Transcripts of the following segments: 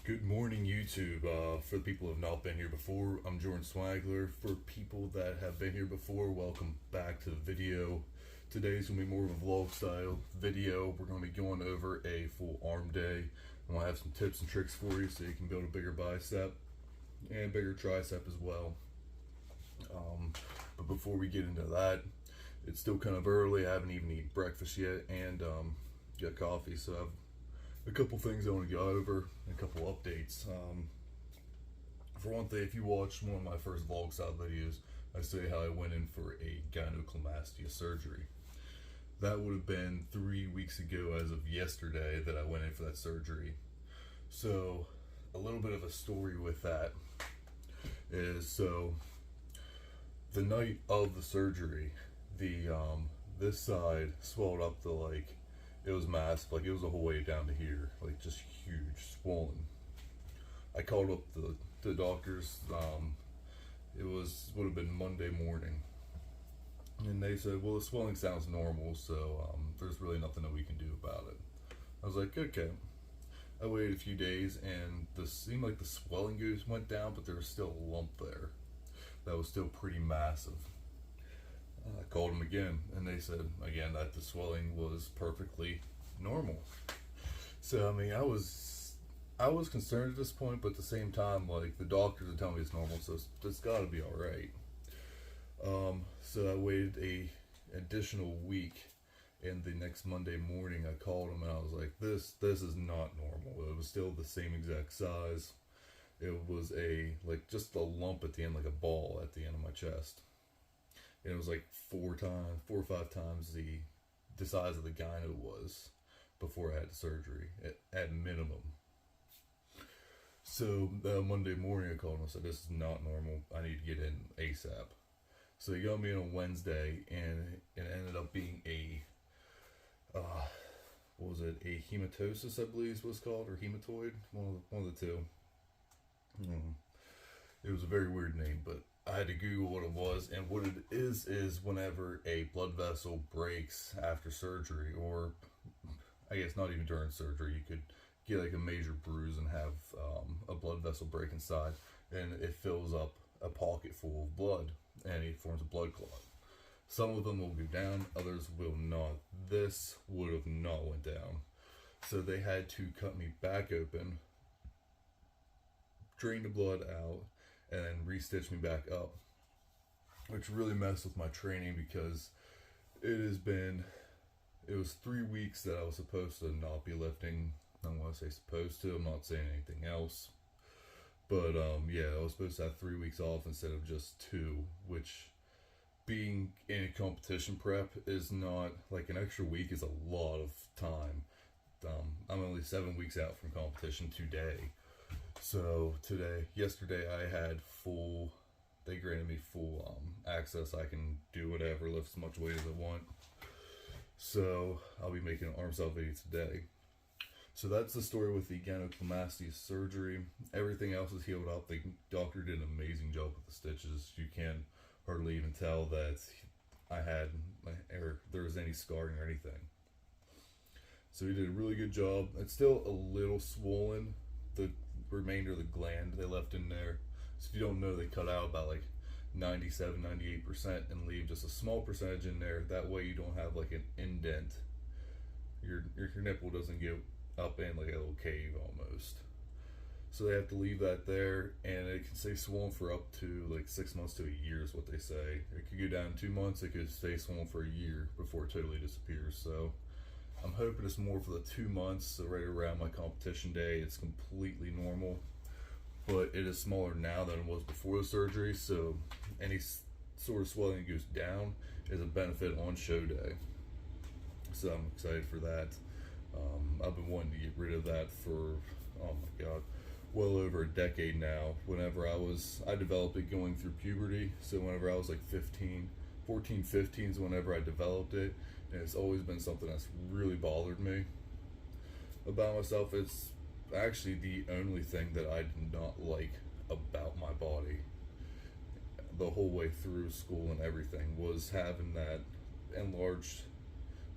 Good morning, YouTube. For the people who have not been here before, I'm Jordan Swagler. For people that have been here before, welcome back to the video. Today's going to be more of a vlog style video. We're going to be going over a full arm day. I'm going to have some tips and tricks for you so you can build a bigger bicep and bigger tricep as well. But before we get into that, it's still kind of early. I haven't even eaten breakfast yet and got coffee, so I've a couple things I want to go over, a couple updates. For one thing, if you watched one of my first vlog style videos, I say how I went in for a gynecomastia surgery. That would have been 3 weeks ago as of yesterday that I went in for that surgery. So a little bit of a story with that is, so the night of the surgery, this side swelled up to like, it was massive, like it was the whole way down to here, like just huge, swollen. I called up the doctors, would have been Monday morning, and they said, well, the swelling sounds normal, so there's really nothing that we can do about it. I was like, okay. I waited a few days, and it seemed like the swelling went down, but there was still a lump there that was still pretty massive. I called them again, and they said again that the swelling was perfectly normal. So I mean, I was concerned at this point, but at the same time, like, the doctors are telling me it's normal, so it's got to be all right. So I waited a additional week, and the next Monday morning, I called them and I was like, this is not normal. It was still the same exact size. It was just a lump at the end, like a ball at the end of my chest. And it was like 4 or 5 times the size of the gyno was before I had the surgery, at minimum. So Monday morning I called him and said, this is not normal, I need to get in ASAP. So he got me in on Wednesday, and it ended up being a hematosis, I believe is what it's called, or hematoid, one of the two. It was a very weird name, but I had to Google what it was, and what it is whenever a blood vessel breaks after surgery, or I guess not even during surgery, you could get like a major bruise and have a blood vessel break inside, and it fills up a pocket full of blood, and it forms a blood clot. Some of them will go down, others will not. This would have not went down. So they had to cut me back open, drain the blood out, and then re-stitch me back up, which really messed with my training because it was 3 weeks that I was supposed to not be lifting. I don't want to say supposed to, I'm not saying anything else, but yeah, I was supposed to have 3 weeks off instead of just 2, which, being in a competition prep, is not, like, an extra week is a lot of time. I'm only 7 weeks out from competition today. So yesterday I had they granted me full access. I can do whatever, lift as much weight as I want. So I'll be making an arm style video today. So that's the story with the gynecomastia surgery. Everything else is healed up. The doctor did an amazing job with the stitches. You can hardly even tell that there was any scarring or anything. So he did a really good job. It's still a little swollen, the remainder of the gland they left in there. So if you don't know, they cut out about like 97-98% and leave just a small percentage in there. That way you don't have like an indent. Your nipple doesn't get up in like a little cave almost. So they have to leave that there, and it can stay swollen for up to like 6 months to a year is what they say. It could go down 2 months, it could stay swollen for a year before it totally disappears. So I'm hoping it's more for the 2 months, so right around my competition day, it's completely normal. But it is smaller now than it was before the surgery, so any sort of swelling that goes down is a benefit on show day. So I'm excited for that. I've been wanting to get rid of that for, oh my God, well over a decade now. I developed it going through puberty, so whenever I was like 14, 15 is whenever I developed it. And it's always been something that's really bothered me about myself. It's actually the only thing that I did not like about my body the whole way through school and everything, was having that enlarged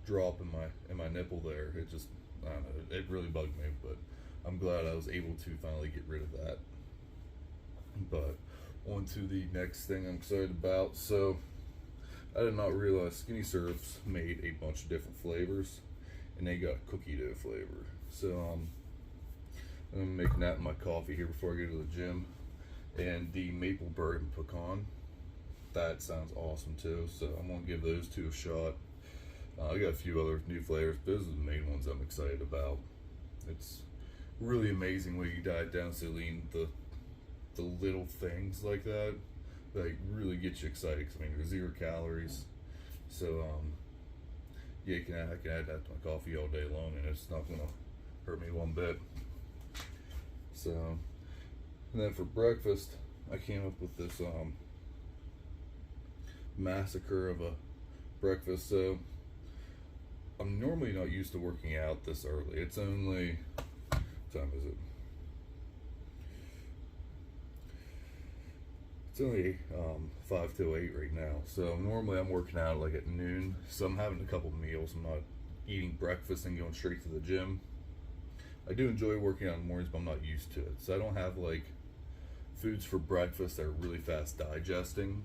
drop in my nipple there. It just, I don't know, it really bugged me, but I'm glad I was able to finally get rid of that. But on to the next thing I'm excited about. So I did not realize Skinny Syrups made a bunch of different flavors, and they got cookie dough flavor. So I'm making that in my coffee here before I go to the gym. And the maple bourbon pecan, that sounds awesome too. So I'm gonna give those two a shot. I got a few other new flavors, but those are the main ones I'm excited about. It's really amazing when you diet down so lean, the little things like that, like really get you excited. 'Cause I mean, there's 0 calories, so yeah, I can add that to my coffee all day long, and it's not gonna hurt me one bit. So, and then for breakfast, I came up with this massacre of a breakfast. So I'm normally not used to working out this early. It's only, what time is it? It's only 5 to 8 right now. So normally I'm working out like at noon. So I'm having a couple meals. I'm not eating breakfast and going straight to the gym. I do enjoy working out in the mornings, but I'm not used to it. So I don't have like foods for breakfast that are really fast digesting.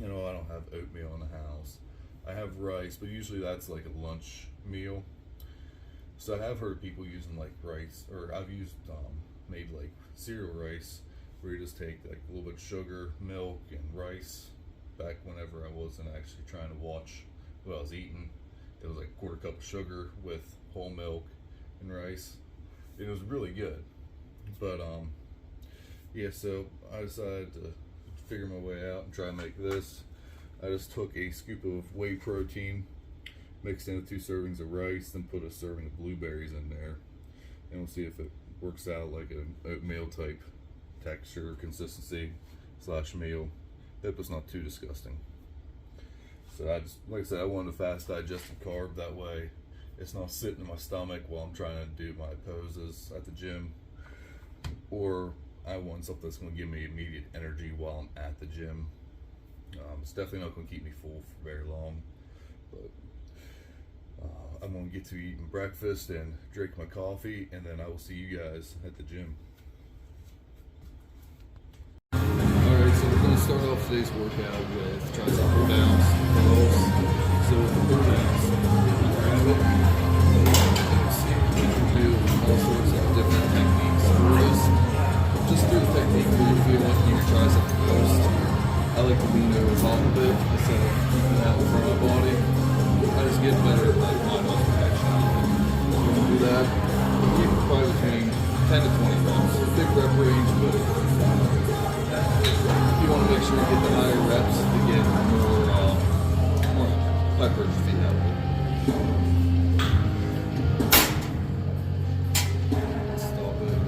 You know, I don't have oatmeal in the house. I have rice, but usually that's like a lunch meal. So I have heard people using like rice, or I've used made like cereal rice, where you just take like a little bit of sugar, milk, and rice. Back whenever I wasn't actually trying to watch what I was eating, it was like a 1/4 cup of sugar with whole milk and rice. It was really good. But yeah, so I decided to figure my way out and try to make this. I just took a scoop of whey protein, mixed in with 2 servings of rice, then put a serving of blueberries in there, and we'll see if it works out like an oatmeal type texture, consistency / meal. Hope it's not too disgusting. So I just, like I said, I wanted a fast digested carb. That way it's not sitting in my stomach while I'm trying to do my poses at the gym. Or I want something that's going to give me immediate energy while I'm at the gym. It's definitely not going to keep me full for very long. But I'm going to get to eating breakfast and drink my coffee, and then I will see you guys at the gym. Alright, so we're going to start off today's workout with tricep pull downs, curls. So with the pull downs, grab it. You can do all sorts of different techniques for this. Just do the technique where you feel like your tricep post. I like to lean over top a bit instead of keeping that in front of my body. I just get better at like my muscle action. You want to do that, keep it probably between 10 to 20 reps. Big rep range, but you want to make sure you get the higher reps to get more hypertrophy out of it. Stop it.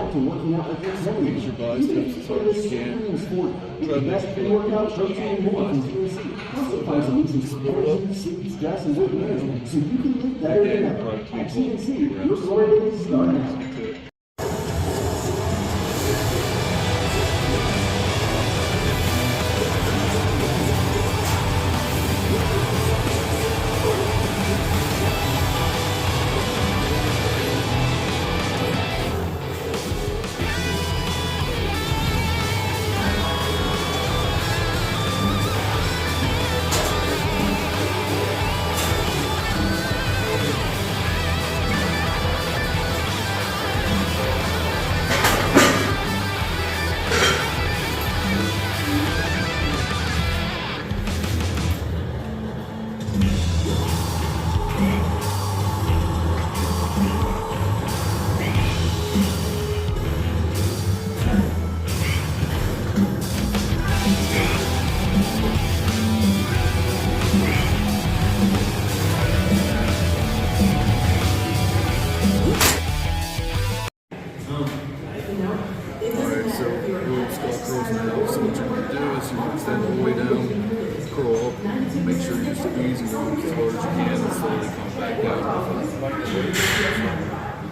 Working out like this, your biceps as hard as you can. Try to make it workout, protein, more. Also find some easy seeds, gas, and wood, so you can live better than ever. At TNC, your story is starting.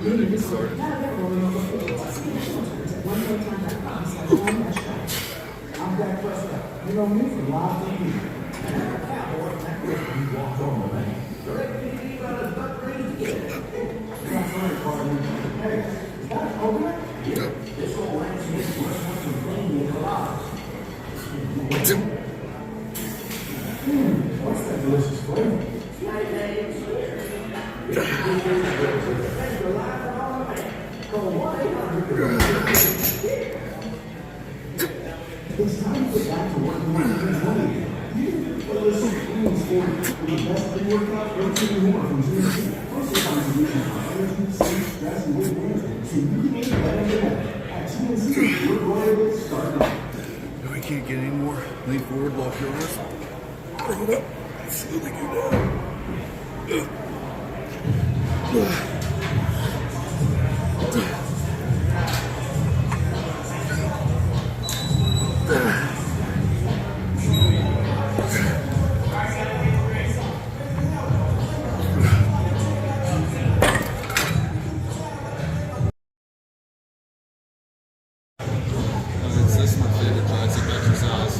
good to get started. It's time to get back to working on your body. You can play this for the best pre-workout routine more from GMC. Also contributions on energy, sleep, stress, and weight management. So you can make better than ever. At GMC, we're going to get started. We can't get any more. Lean forward, lock your wrist. Bring it up. Slowly go down. This is my favorite tricep exercise.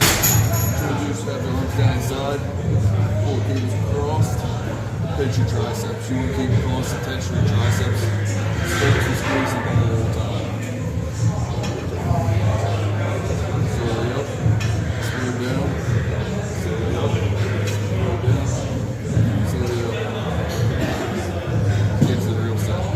You just have the arms down inside, pull the cables across, pinch your triceps. You want to keep a constant tension in your triceps. Focus and squeeze it the whole time. Slowly up, slow down, slowly up, slow down, slowly up. Get to the real side.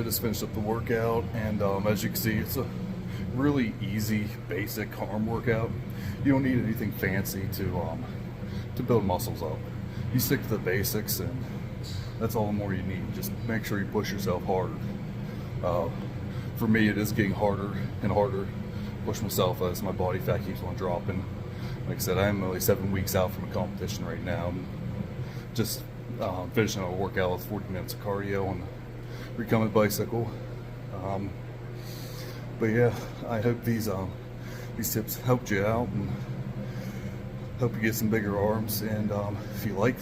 just finished up the workout, and as you can see, it's a really easy, basic arm workout. You don't need anything fancy to build muscles up. You stick to the basics, and that's all the more you need. Just make sure you push yourself harder. For me, it is getting harder and harder to push myself as my body fat keeps on dropping. Like I said, I am only 7 weeks out from a competition right now. I'm just finishing a workout with 40 minutes of cardio on the recumbent bicycle. But yeah, I hope these tips helped you out, and hope you get some bigger arms. And if you like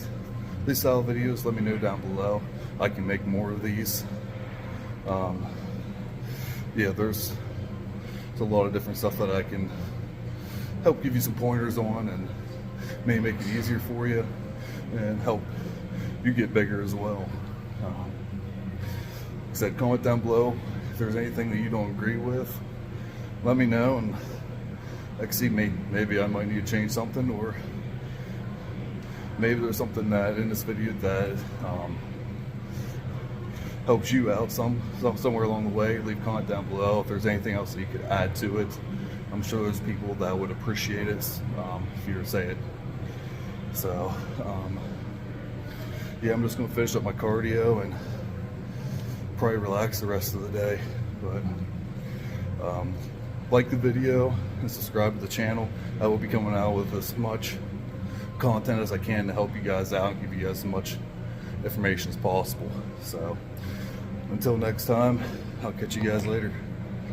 these style videos, let me know down below. I can make more of these. Yeah, there's a lot of different stuff that I can help give you some pointers on, and maybe make it easier for you and help you get bigger as well. Like I said, comment down below if there's anything that you don't agree with. Let me know, and I can see maybe I might need to change something, or maybe there's something that in this video that helps you out somewhere along the way. Leave a comment down below if there's anything else that you could add to it. I'm sure there's people that would appreciate it if you were to say it. So yeah, I'm just gonna finish up my cardio and probably relax the rest of the day. But like the video and subscribe to the channel. I will be coming out with as much content as I can to help you guys out and give you guys as much information as possible. So until next time, I'll catch you guys later.